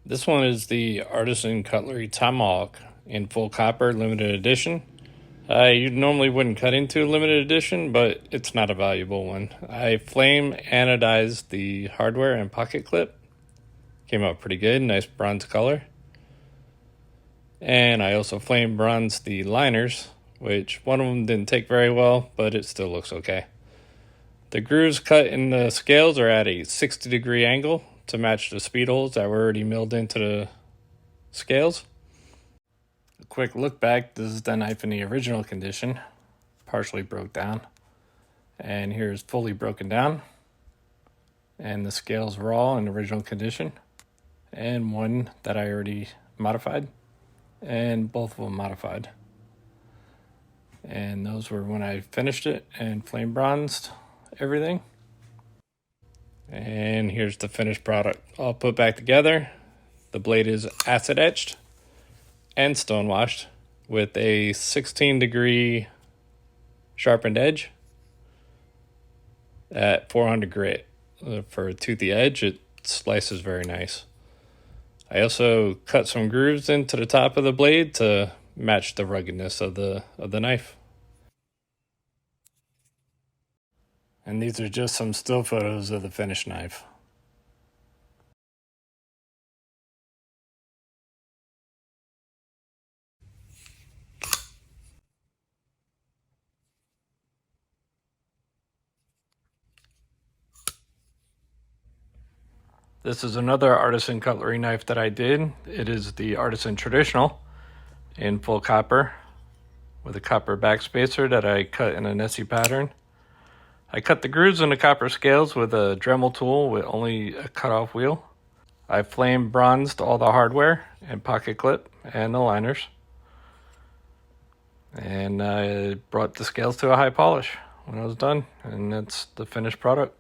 This one is the Artisan Cutlery Tomahawk in full copper limited edition. You normally wouldn't cut into a limited edition, but it's not a valuable one. I flame anodized the hardware and pocket clip. Came out pretty good, nice bronze color. And I also flame bronzed the liners, which one of them didn't take very well, but it still looks okay. The grooves cut in the scales are at a 60-degree angle to match the speed holes that were already milled into the scales. A quick look back, this is the knife in the original condition, partially broke down. And here's fully broken down. And the scales raw in original condition. And one that I already modified. And both of them modified. And those were when I finished it and flame bronzed everything. And here's the finished product all put back together. The blade is acid etched and stonewashed with a 16-degree sharpened edge at 400 grit. For a toothy edge, it slices very nice. I also cut some grooves into the top of the blade to match the ruggedness of the knife. And these are just some still photos of the finished knife. This is another Artisan Cutlery knife that I did. It is the Artisan Traditional in full copper with a copper backspacer that I cut in a Nessie pattern. I cut the grooves in the copper scales with a Dremel tool with only a cutoff wheel. I flame bronzed all the hardware and pocket clip and the liners. And I brought the scales to a high polish when I was done, and that's the finished product.